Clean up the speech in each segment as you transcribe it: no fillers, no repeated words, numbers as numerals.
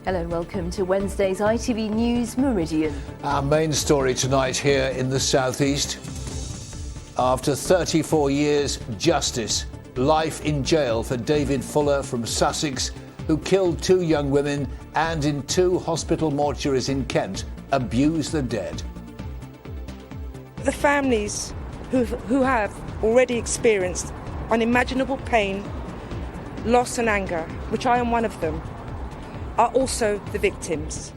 Hello and welcome to Wednesday's ITV News Meridian. Our main story tonight here in the southeast. After 34 years, justice. Life in jail for David Fuller from Sussex, who killed 2 young women and in 2 hospital mortuaries in Kent abused the dead. The families who have already experienced unimaginable pain, loss and anger, which I am one of them, are also the victims.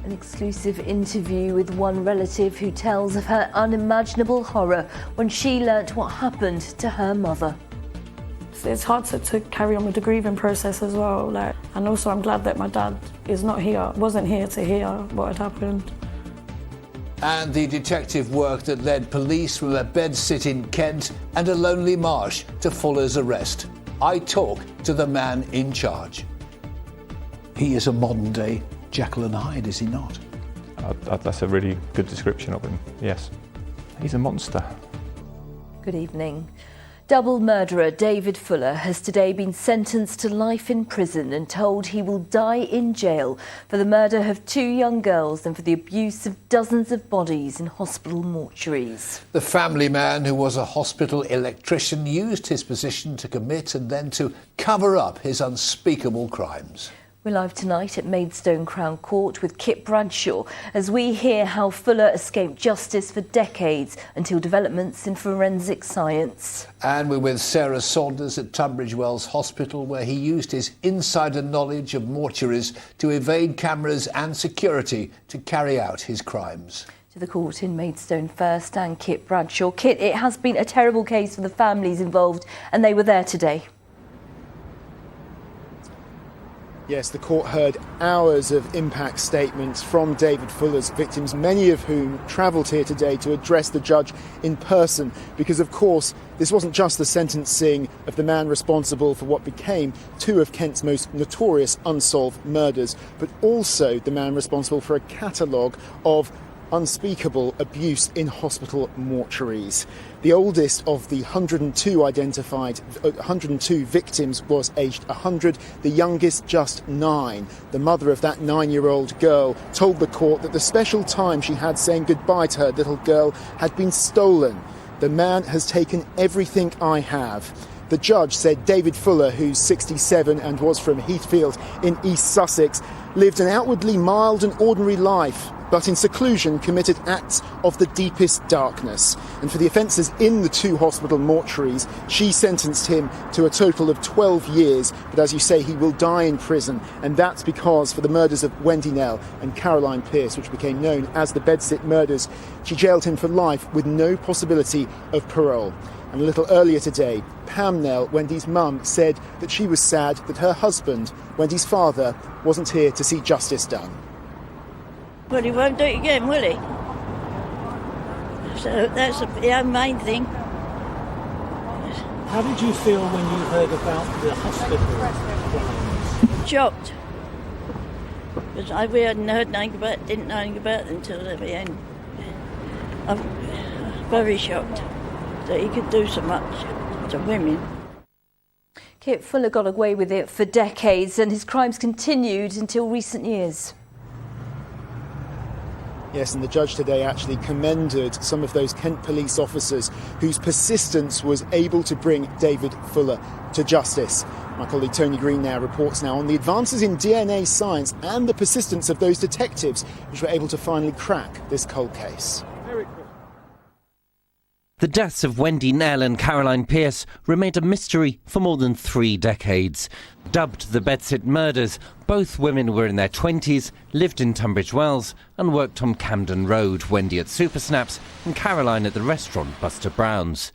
An exclusive interview with one relative who tells of her unimaginable horror when she learnt what happened to her mother. It's hard to carry on with the grieving process as well. And also I'm glad that my dad is not here, wasn't here to hear what had happened. And the detective work that led police from a bedsit in Kent and a lonely marsh to Fuller's arrest. I talk to the man in charge. He is a modern-day Jekyll and Hyde, is he not? That's a really good description of him, yes. He's a monster. Good evening. Double murderer David Fuller has today been sentenced to life in prison and told he will die in jail for the murder of 2 young girls and for the abuse of dozens of bodies in hospital mortuaries. The family man, who was a hospital electrician, used his position to commit and then to cover up his unspeakable crimes. We're live tonight at Maidstone Crown Court with Kit Bradshaw as we hear how Fuller escaped justice for decades until developments in forensic science. And we're with Sarah Saunders at Tunbridge Wells Hospital, where he used his insider knowledge of mortuaries to evade cameras and security to carry out his crimes. To the court in Maidstone first, and Kit Bradshaw. Kit, it has been a terrible case for the families involved and they were there today. Yes, the court heard hours of impact statements from David Fuller's victims, many of whom travelled here today to address the judge in person, because of course this wasn't just the sentencing of the man responsible for what became 2 of Kent's most notorious unsolved murders, but also the man responsible for a catalogue of unspeakable abuse in hospital mortuaries. The oldest of the 102 victims was aged 100, the youngest just 9. The mother of that 9-year-old girl told the court that the special time she had saying goodbye to her little girl had been stolen. The man has taken everything I have. The judge said David Fuller, who's 67 and was from Heathfield in East Sussex, lived an outwardly mild and ordinary life, but in seclusion committed acts of the deepest darkness. And for the offences in the 2 hospital mortuaries, she sentenced him to a total of 12 years. But as you say, he will die in prison. And that's because for the murders of Wendy and Caroline Pearce, which became known as the Bedside Murders, she jailed him for life with no possibility of parole. And a little earlier today, Pam Nell, Wendy's mum, said that she was sad that her husband, Wendy's father, wasn't here to see justice done. Well, he won't do it again, will he? So that's the main thing. How did you feel when you heard about the hospital? Shocked. Because we hadn't heard nothing about, didn't know anything about it until the end. I'm very shocked that he could do so much to women. Kit, Fuller got away with it for decades and his crimes continued until recent years. Yes, and the judge today actually commended some of those Kent police officers whose persistence was able to bring David Fuller to justice. My colleague Tony Green reports on the advances in DNA science and the persistence of those detectives which were able to finally crack this cold case. The deaths of Wendy Nell and Caroline Pearce remained a mystery for more than 3 decades. Dubbed the Bedside Murders, both women were in their 20s, lived in Tunbridge Wells and worked on Camden Road, Wendy at Super Snaps and Caroline at the restaurant Buster Brown's.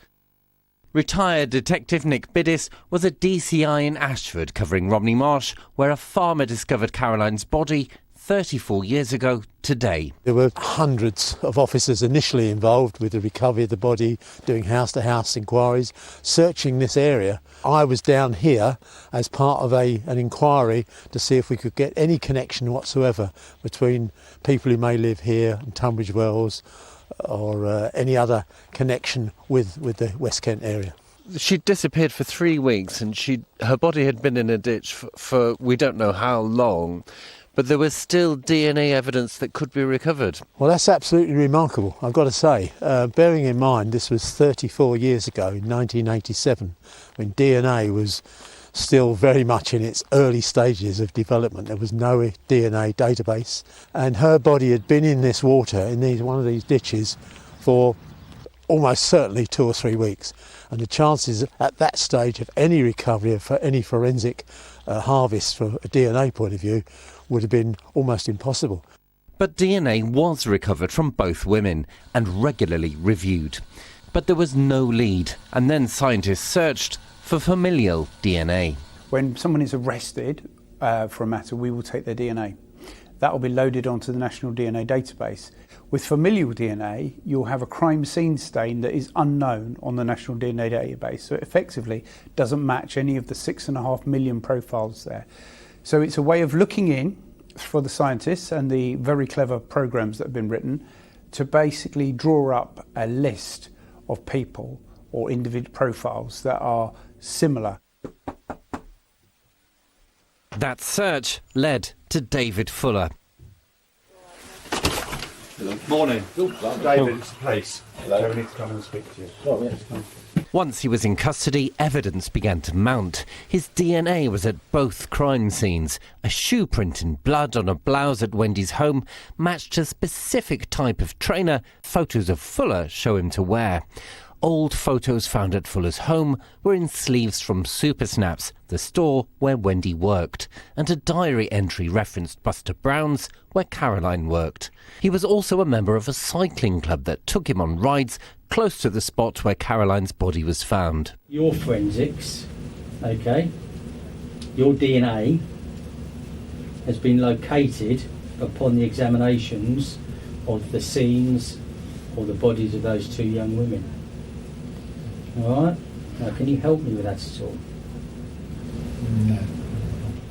Retired Detective Nick Biddis was at DCI in Ashford covering Romney Marsh, where a farmer discovered Caroline's body 34 years ago today. There were hundreds of officers initially involved with the recovery of the body, doing house-to-house inquiries, searching this area. I was down here as part of an inquiry to see if we could get any connection whatsoever between people who may live here in Tunbridge Wells or any other connection with the West Kent area. she'd disappeared for 3 weeks and her body had been in a ditch for we don't know how long, but there was still DNA evidence that could be recovered. Well, that's absolutely remarkable, I've got to say. Bearing in mind this was 34 years ago, in 1987, when DNA was still very much in its early stages of development. There was no DNA database, and her body had been in this water, in one of these ditches, for almost certainly 2 or 3 weeks. And the chances at that stage of any recovery of any forensic harvest from a DNA point of view would have been almost impossible. But DNA was recovered from both women and regularly reviewed. But there was no lead, and then scientists searched for familial DNA. When someone is arrested for a matter, we will take their DNA. That will be loaded onto the National DNA Database. With familial DNA, you'll have a crime scene stain that is unknown on the National DNA Database, so it effectively doesn't match any of the 6.5 million profiles there. So it's a way of looking in for the scientists and the very clever programs that have been written to basically draw up a list of people or individual profiles that are similar. That search led to David Fuller. Hello. Morning. David, it's the police. Hello. We need to come and speak to you. Oh, yes. Once he was in custody, evidence began to mount. His DNA was at both crime scenes. A shoe print and blood on a blouse at Wendy's home matched a specific type of trainer photos of Fuller show him to wear. Old photos found at Fuller's home were in sleeves from Super Snaps, the store where Wendy worked, and a diary entry referenced Buster Brown's, where Caroline worked. He was also a member of a cycling club that took him on rides close to the spot where Caroline's body was found. Your forensics, okay, your DNA has been located upon the examinations of the scenes or the bodies of those 2 young women. All right. Now, can you help me with that at all? No.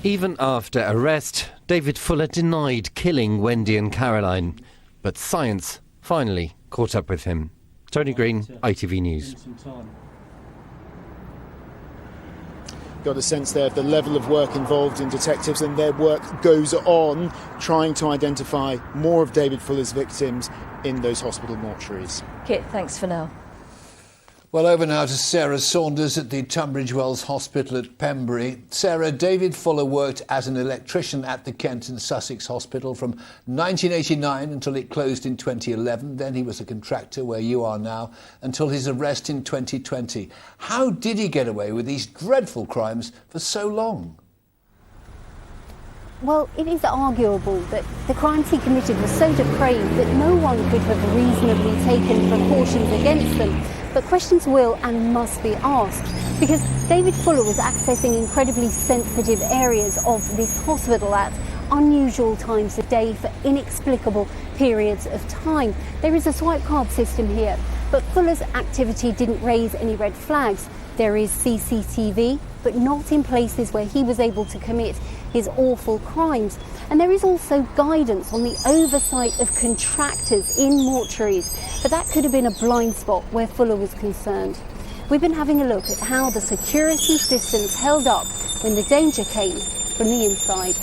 Even after arrest, David Fuller denied killing Wendy and Caroline. But science finally caught up with him. Tony Green, ITV News. Got a sense there of the level of work involved in detectives, and their work goes on trying to identify more of David Fuller's victims in those hospital mortuaries. Kit, thanks for now. Well, over now to Sarah Saunders at the Tunbridge Wells Hospital at Pembury. Sarah, David Fuller worked as an electrician at the Kent and Sussex Hospital from 1989 until it closed in 2011. Then he was a contractor where you are now until his arrest in 2020. How did he get away with these dreadful crimes for so long? Well, it is arguable that the crimes he committed were so depraved that no one could have reasonably taken precautions against them. But questions will and must be asked, because David Fuller was accessing incredibly sensitive areas of this hospital at unusual times of day for inexplicable periods of time. There is a swipe card system here, but Fuller's activity didn't raise any red flags. There is CCTV, but not in places where he was able to commit his awful crimes. And there is also guidance on the oversight of contractors in mortuaries, but that could have been a blind spot where Fuller was concerned. We've been having a look at how the security systems held up when the danger came from the inside.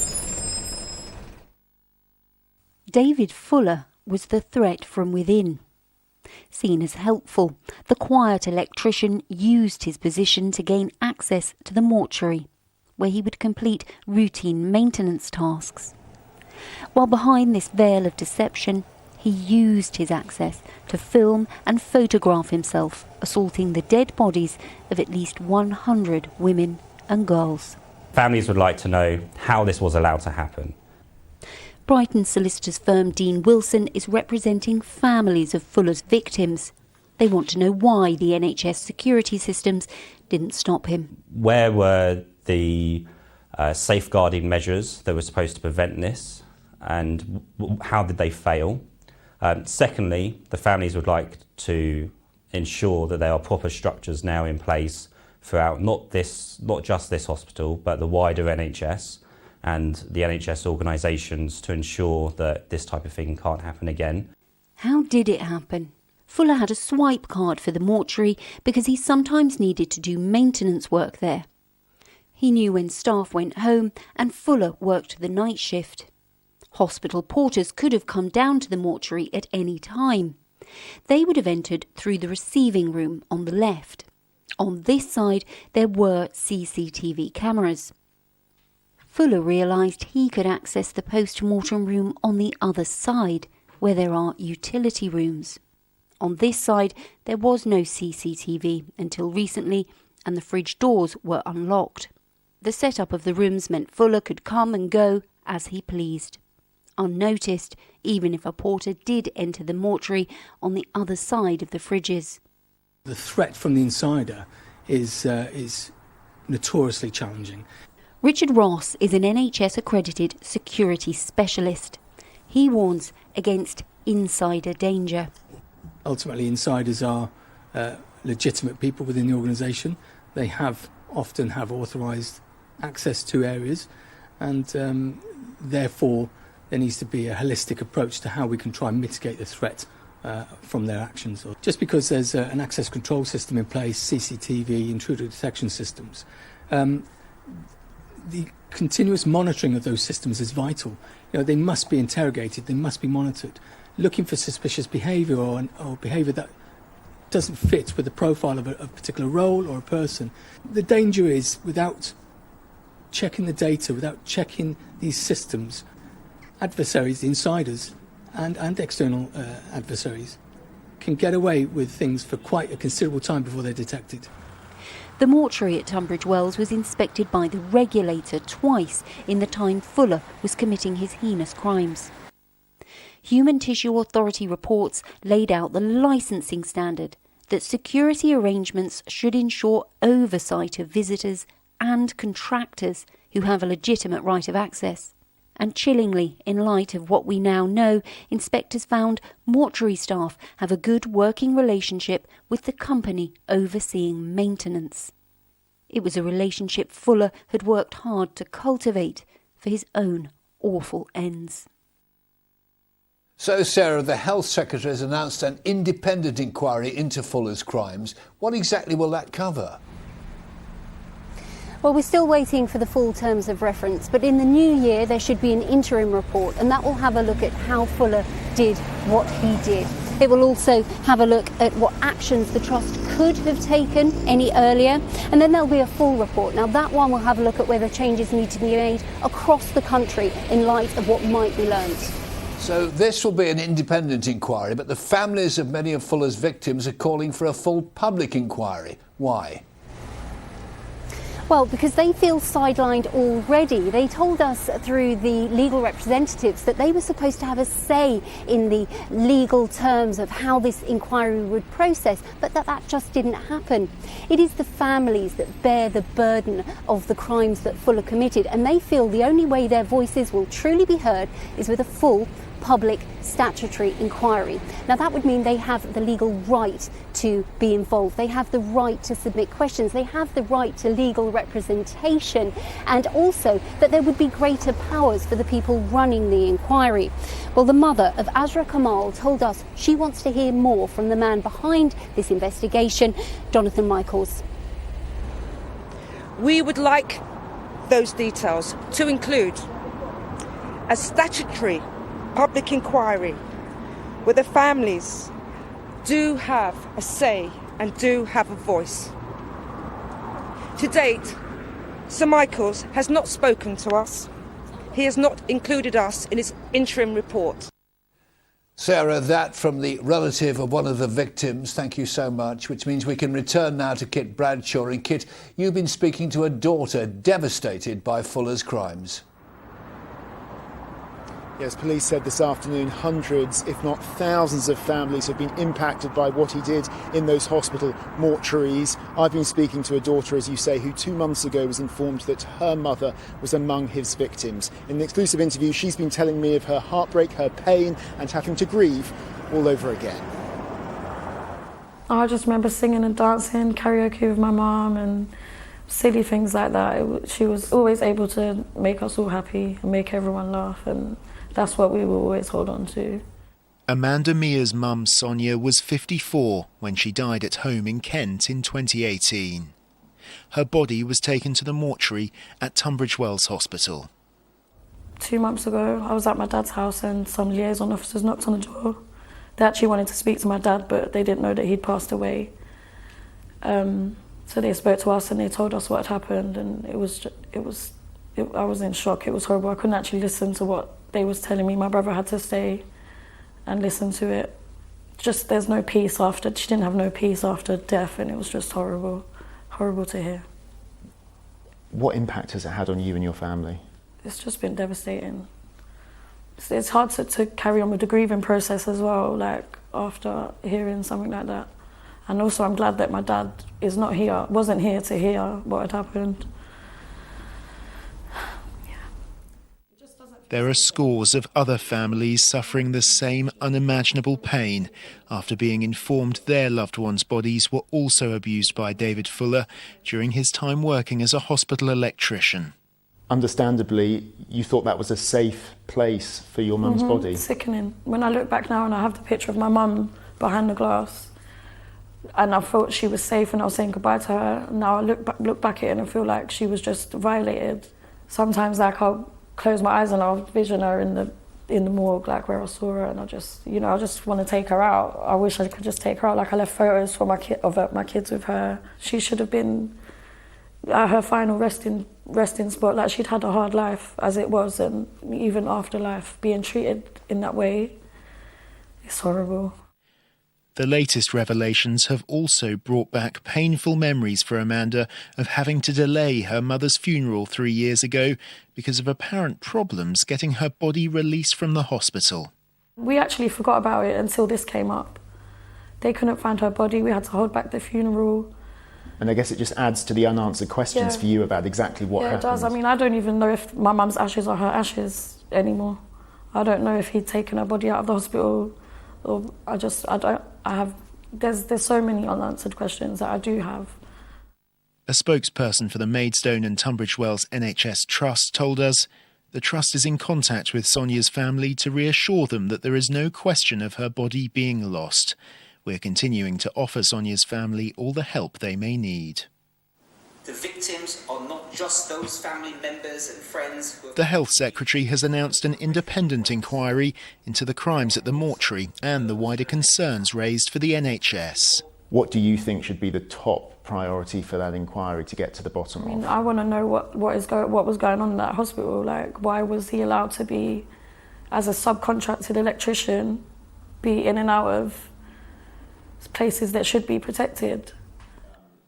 David Fuller was the threat from within. Seen as helpful, the quiet electrician used his position to gain access to the mortuary, where he would complete routine maintenance tasks. While behind this veil of deception, he used his access to film and photograph himself assaulting the dead bodies of at least 100 women and girls. Families would like to know how this was allowed to happen. Brighton solicitors firm Dean Wilson is representing families of Fuller's victims. They want to know why the NHS security systems didn't stop him. Where were the safeguarding measures that were supposed to prevent this, and how did they fail? Secondly, the families would like to ensure that there are proper structures now in place throughout not just this hospital, but the wider NHS and the NHS organisations to ensure that this type of thing can't happen again. How did it happen? Fuller had a swipe card for the mortuary because he sometimes needed to do maintenance work there. He knew when staff went home and Fuller worked the night shift. Hospital porters could have come down to the mortuary at any time. They would have entered through the receiving room on the left. On this side, there were CCTV cameras. Fuller realised he could access the post-mortem room on the other side, where there are utility rooms. On this side, there was no CCTV until recently, and the fridge doors were unlocked. The setup of the rooms meant Fuller could come and go as he pleased, unnoticed, even if a porter did enter the mortuary on the other side of the fridges. The threat from the insider is notoriously challenging. Richard Ross is an NHS-accredited security specialist. He warns against insider danger. Ultimately, insiders are legitimate people within the organisation. They often have authorised access to areas, and therefore there needs to be a holistic approach to how we can try and mitigate the threat from their actions. Just because there's an access control system in place, CCTV, intruder detection systems, the continuous monitoring of those systems is vital. They must be interrogated, they must be monitored. Looking for suspicious behaviour or behaviour that doesn't fit with the profile of a particular role or a person. The danger is, without checking the data, without checking these systems, adversaries, the insiders, and external adversaries can get away with things for quite a considerable time before they're detected. The mortuary at Tunbridge Wells was inspected by the regulator twice in the time Fuller was committing his heinous crimes. Human Tissue Authority reports laid out the licensing standard that security arrangements should ensure oversight of visitors and contractors who have a legitimate right of access. And chillingly, in light of what we now know, inspectors found mortuary staff have a good working relationship with the company overseeing maintenance. It was a relationship Fuller had worked hard to cultivate for his own awful ends. So, Sarah, the Health Secretary has announced an independent inquiry into Fuller's crimes. What exactly will that cover? Well, we're still waiting for the full terms of reference, but in the new year there should be an interim report, and that will have a look at how Fuller did what he did. It will also have a look at what actions the Trust could have taken any earlier, and then there'll be a full report. Now, that one will have a look at whether changes need to be made across the country in light of what might be learned. So this will be an independent inquiry, but the families of many of Fuller's victims are calling for a full public inquiry. Why? Well, because they feel sidelined already. They told us through the legal representatives that they were supposed to have a say in the legal terms of how this inquiry would process, but that just didn't happen. It is the families that bear the burden of the crimes that Fuller committed, and they feel the only way their voices will truly be heard is with a full public statutory inquiry. Now, that would mean they have the legal right to be involved. They have the right to submit questions. They have the right to legal representation, and also that there would be greater powers for the people running the inquiry. Well, the mother of Azra Kamal told us she wants to hear more from the man behind this investigation, Jonathan Michaels. We would like those details to include a statutory public inquiry where the families do have a say and do have a voice. To date, Sir Michaels has not spoken to us. He has not included us in his interim report. Sarah, that from the relative of one of the victims. Thank you so much, which means we can return now to Kit Bradshaw. And Kit, you've been speaking to a daughter devastated by Fuller's crimes. Yes, police said this afternoon hundreds, if not thousands of families have been impacted by what he did in those hospital mortuaries. I've been speaking to a daughter, as you say, who 2 months ago was informed that her mother was among his victims. In an exclusive interview, she's been telling me of her heartbreak, her pain, and having to grieve all over again. I just remember singing and dancing karaoke with my mum and silly things like that. She was always able to make us all happy and make everyone laugh, and that's what we will always hold on to. Amanda Mia's mum, Sonia, was 54 when she died at home in Kent in 2018. Her body was taken to the mortuary at Tunbridge Wells Hospital. 2 months ago, I was at my dad's house and some liaison officers knocked on the door. They actually wanted to speak to my dad, but they didn't know that he'd passed away. So they spoke to us and they told us what had happened, and I was in shock. It was horrible. I couldn't actually listen to what they was telling me. My brother had to stay and listen to it. Just there's no peace after. She didn't have no peace after death, and it was just horrible to hear. What impact has it had on you and your family? It's just been devastating. It's hard to carry on with the grieving process as well, like after hearing something like that. And also I'm glad that my dad is not here, wasn't here to hear what had happened. There are scores of other families suffering the same unimaginable pain after being informed their loved ones' bodies were also abused by David Fuller during his time working as a hospital electrician. Understandably, you thought that was a safe place for your mum's body. Sickening. When I look back now and I have the picture of my mum behind the glass, and I thought she was safe and I was saying goodbye to her, now I look back at it and I feel like she was just violated. Sometimes like I'll close my eyes and I'll vision her in the morgue, like where I saw her, and I just want to take her out. I wish I could just take her out. Like I left photos for my kids with her. She should have been at her final resting spot. Like she'd had a hard life as it was, and even afterlife, being treated in that way, it's horrible. The latest revelations have also brought back painful memories for Amanda of having to delay her mother's funeral 3 years ago because of apparent problems getting her body released from the hospital. We actually forgot about it until this came up. They couldn't find her body, we had to hold back the funeral. And I guess it just adds to the unanswered questions for you about exactly what happened. Yeah, it does. I mean, I don't even know if my mum's ashes are her ashes anymore. I don't know if he'd taken her body out of the hospital, or there's so many unanswered questions that I do have. A spokesperson for the Maidstone and Tunbridge Wells NHS Trust told us the Trust is in contact with Sonia's family to reassure them that there is no question of her body being lost. We're continuing to offer Sonia's family all the help they may need. The victims are not just those family members and friends who... The Health Secretary has announced an independent inquiry into the crimes at the mortuary and the wider concerns raised for the NHS. What do you think should be the top priority for that inquiry to get to the bottom of? I want to know what was going on in that hospital. Like, why was he allowed to be, as a subcontracted electrician, be in and out of places that should be protected?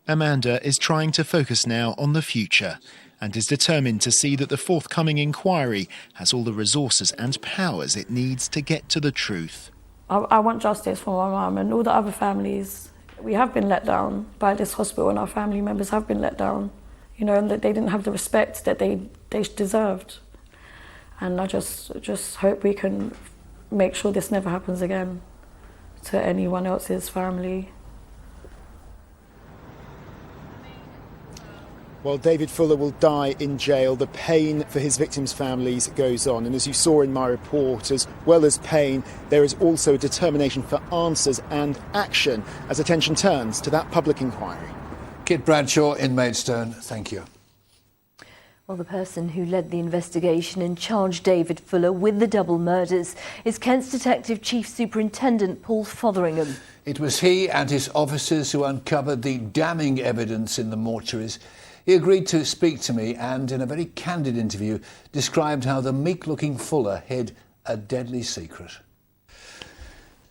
Amanda is trying to focus now on the future and is determined to see that the forthcoming inquiry has all the resources and powers it needs to get to the truth. I want justice for my mum and all the other families. We have been let down by this hospital, and our family members have been let down, and that they didn't have the respect that they deserved. And I just hope we can make sure this never happens again to anyone else's family. While David Fuller will die in jail, the pain for his victims' families goes on. And as you saw in my report, as well as pain, there is also a determination for answers and action as attention turns to that public inquiry. Kit Bradshaw in Maidstone, thank you. Well, the person who led the investigation and charged David Fuller with the double murders is Kent's Detective Chief Superintendent Paul Fotheringham. It was he and his officers who uncovered the damning evidence in the mortuaries. He agreed to speak to me and, in a very candid interview, described how the meek-looking Fuller hid a deadly secret.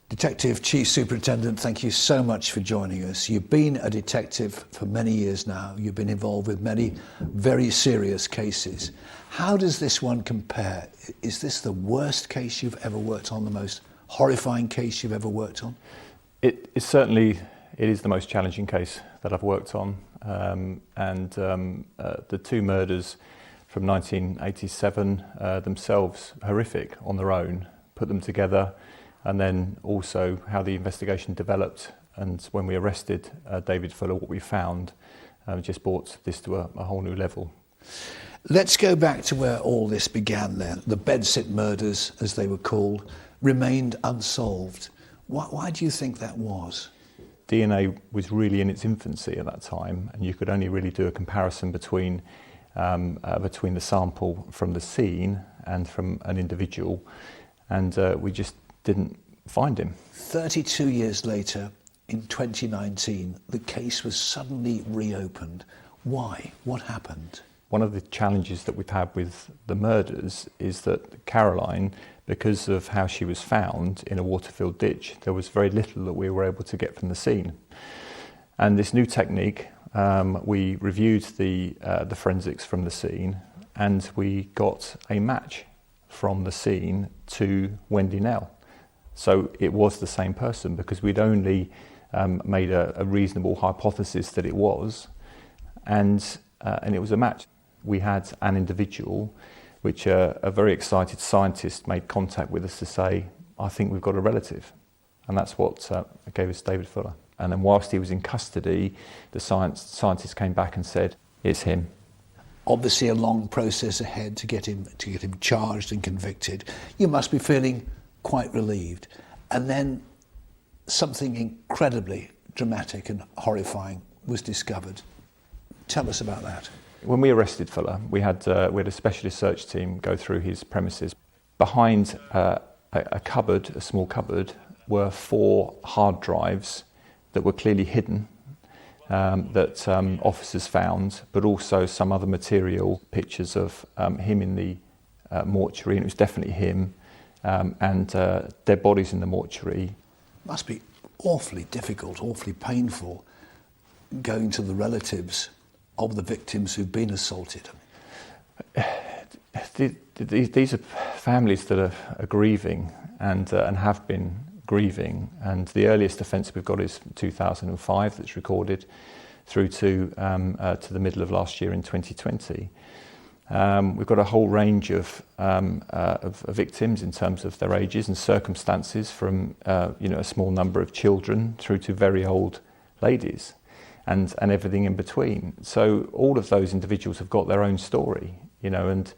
Detective Chief Superintendent, thank you so much for joining us. You've been a detective for many years now. You've been involved with many very serious cases. How does this one compare? Is this the worst case you've ever worked on, the most horrifying case you've ever worked on? It is the most challenging case that I've worked on. The two murders from 1987 themselves horrific on their own, put them together, and then also how the investigation developed, and when we arrested David Fuller, what we found just brought this to a whole new level. Let's go back to where all this began then, the Bedside Murders, as they were called. remained unsolved. Why do you think that was? DNA was really in its infancy at that time, and you could only really do a comparison between the sample from the scene and from an individual, and we just didn't find him. 32 years later, in 2019, the case was suddenly reopened. Why? What happened? One of the challenges that we've had with the murders is that Caroline, because of how she was found in a water-filled ditch, there was very little that we were able to get from the scene. And this new technique, we reviewed the forensics from the scene, and we got a match from the scene to Wendy Nell. So it was the same person, because we'd only made a reasonable hypothesis that it was, and it was a match. We had an individual, which a very excited scientist made contact with us to say, I think we've got a relative. And that's what gave us David Fuller. And then whilst he was in custody, the scientist came back and said, it's him. Obviously a long process ahead to get him charged and convicted. You must be feeling quite relieved. And then something incredibly dramatic and horrifying was discovered. Tell us about that. When we arrested Fuller, we had a specialist search team go through his premises. Behind a cupboard, a small cupboard, were 4 hard drives that were clearly hidden, that officers found, but also some other material, pictures of him in the mortuary, and it was definitely him, and dead bodies in the mortuary. Must be awfully difficult, awfully painful, going to the relatives of the victims who've been assaulted. These are families that are grieving and have been grieving, and the earliest offence we've got is 2005 that's recorded through to the middle of last year in 2020. We've got a whole range of victims in terms of their ages and circumstances, from a small number of children through to very old ladies. And everything in between. So all of those individuals have got their own story, and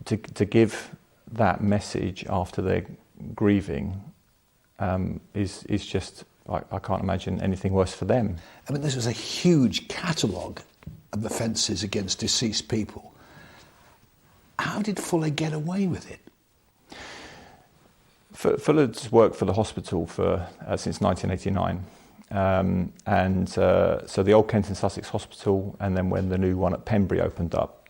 to give that message after they're grieving is just, I can't imagine anything worse for them. I mean, this was a huge catalogue of offences against deceased people. How did Fuller get away with it? Fuller's worked for the hospital since 1989. So the old Kent and Sussex Hospital, and then when the new one at Pembury opened up.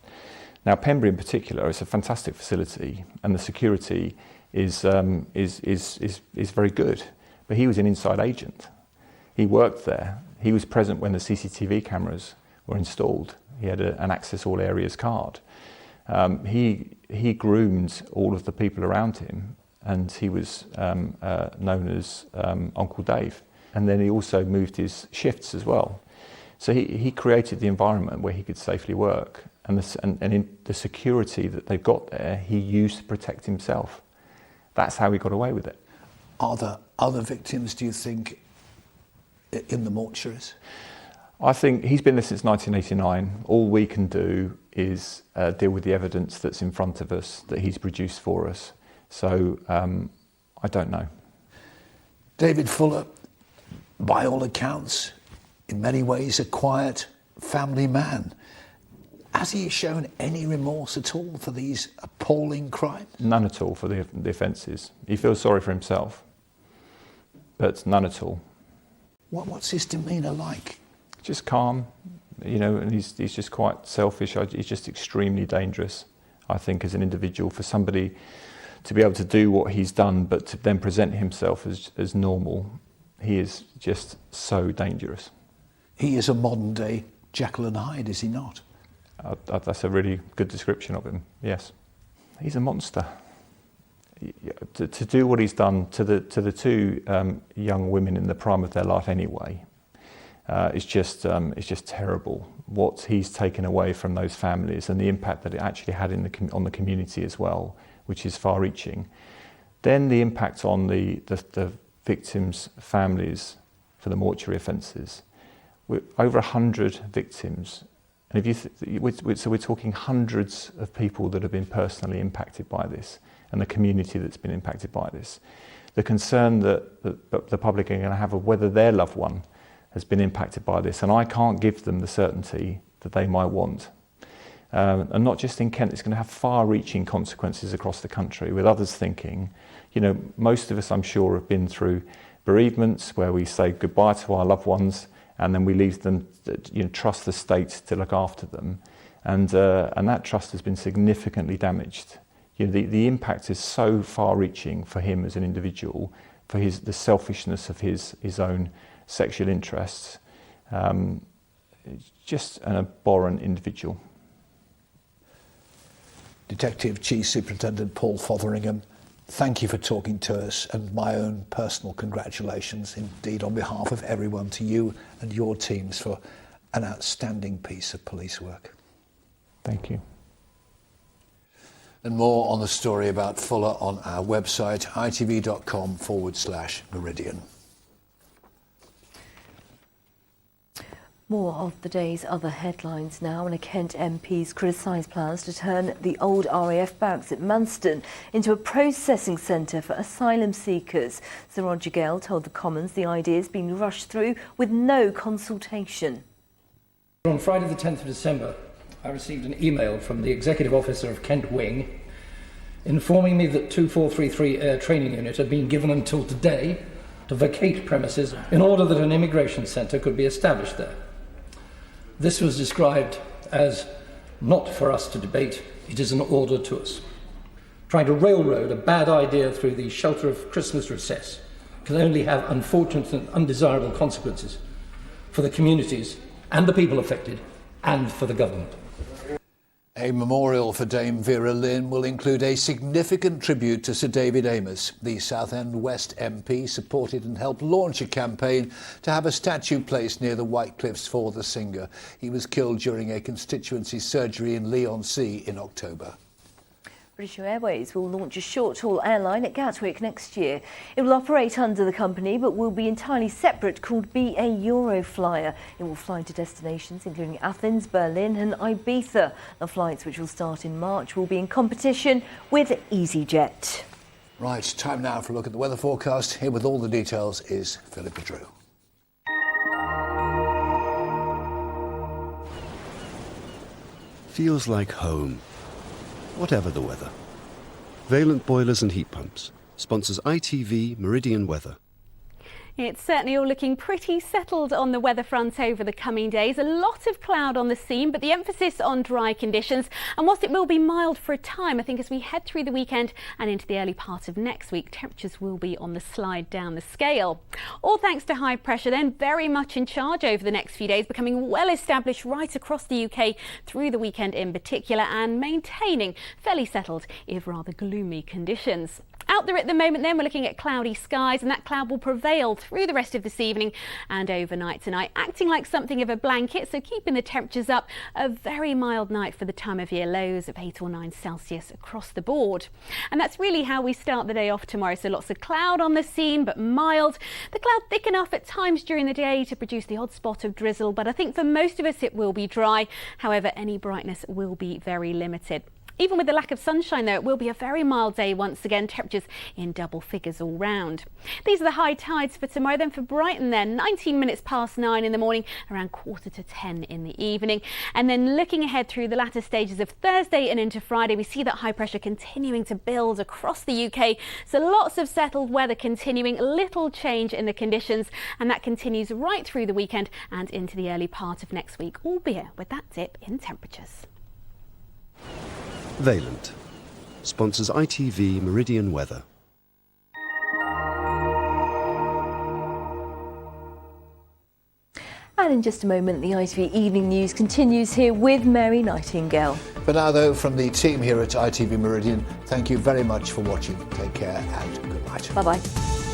Now Pembury in particular is a fantastic facility, and the security is very good. But he was an inside agent. He worked there. He was present when the CCTV cameras were installed. He had an Access All Areas card. He groomed all of the people around him, and he was known as Uncle Dave. And then he also moved his shifts as well. So he created the environment where he could safely work. And in the security that they've got there, he used to protect himself. That's how he got away with it. Are there other victims, do you think, in the mortuaries? I think he's been there since 1989. All we can do is deal with the evidence that's in front of us, that he's produced for us. So I don't know. David Fuller, by all accounts, in many ways a quiet family man. Has he shown any remorse at all for these appalling crimes? None at all for the offences. He feels sorry for himself, but none at all. What's his demeanour like? Just calm, and he's just quite selfish. He's just extremely dangerous, I think, as an individual, for somebody to be able to do what he's done, but to then present himself as normal. He is just so dangerous. He is a modern-day Jekyll and Hyde, is he not? That's a really good description of him, yes. He's a monster. To do what he's done to the 2 young women in the prime of their life anyway, it's just terrible. What he's taken away from those families and the impact that it actually had on the community as well, which is far-reaching. Then the impact on the victims' families for the mortuary offences. Over 100 victims And so we're talking hundreds of people that have been personally impacted by this, and the community that's been impacted by this. The concern that the public are going to have of whether their loved one has been impacted by this, and I can't give them the certainty that they might want. And not just in Kent, it's going to have far-reaching consequences across the country, with others thinking, most of us, I'm sure, have been through bereavements where we say goodbye to our loved ones and then we leave them, trust the state to look after them. And that trust has been significantly damaged. The impact is so far-reaching for him as an individual, for the selfishness of his own sexual interests. Just an abhorrent individual. Detective Chief Superintendent Paul Fotheringham, thank you for talking to us, and my own personal congratulations indeed on behalf of everyone to you and your teams for an outstanding piece of police work. Thank you. And more on the story about Fuller on our website, itv.com/Meridian. More of the day's other headlines now, and a Kent MP's criticised plans to turn the old RAF barracks at Manston into a processing centre for asylum seekers. Sir Roger Gale told the Commons the idea has been rushed through with no consultation. On Friday the 10th of December, I received an email from the Executive Officer of Kent Wing informing me that 2433 Air Training Unit had been given until today to vacate premises in order that an immigration centre could be established there. This was described as not for us to debate, it is an order to us. Trying to railroad a bad idea through the shelter of Christmas recess can only have unfortunate and undesirable consequences for the communities and the people affected, and for the government. A memorial for Dame Vera Lynn will include a significant tribute to Sir David Amess. The Southend West MP supported and helped launch a campaign to have a statue placed near the White Cliffs for the singer. He was killed during a constituency surgery in Leigh-on-Sea in October. British Airways will launch a short-haul airline at Gatwick next year. It will operate under the company but will be entirely separate, called BA Euroflyer. It will fly to destinations including Athens, Berlin and Ibiza. The flights, which will start in March, will be in competition with EasyJet. Right, time now for a look at the weather forecast. Here with all the details is Philippa Drew. Feels like home, whatever the weather. Valent Boilers and Heat Pumps sponsors ITV Meridian Weather. It's certainly all looking pretty settled on the weather front over the coming days. A lot of cloud on the scene, but the emphasis on dry conditions. And whilst it will be mild for a time, I think as we head through the weekend and into the early part of next week, temperatures will be on the slide down the scale. All thanks to high pressure then very much in charge over the next few days, becoming well established right across the UK through the weekend in particular, and maintaining fairly settled, if rather gloomy conditions. Out there at the moment then, we're looking at cloudy skies, and that cloud will prevail through the rest of this evening and overnight tonight, acting like something of a blanket, so keeping the temperatures up. A very mild night for the time of year, lows of 8 or 9 Celsius across the board. And that's really how we start the day off tomorrow, so lots of cloud on the scene but mild. The cloud thick enough at times during the day to produce the odd spot of drizzle, but I think for most of us it will be dry. However, any brightness will be very limited. Even with the lack of sunshine though, it will be a very mild day once again, temperatures in double figures all round. These are the high tides for tomorrow. Then for Brighton then, 19 minutes past 9 in the morning, around 9:45 in the evening. And then looking ahead through the latter stages of Thursday and into Friday, we see that high pressure continuing to build across the UK. So lots of settled weather continuing, little change in the conditions, and that continues right through the weekend and into the early part of next week, albeit with that dip in temperatures. Valent sponsors ITV Meridian Weather. And in just a moment, the ITV Evening News continues here with Mary Nightingale. For now, though, from the team here at ITV Meridian, thank you very much for watching. Take care and good night. Bye-bye.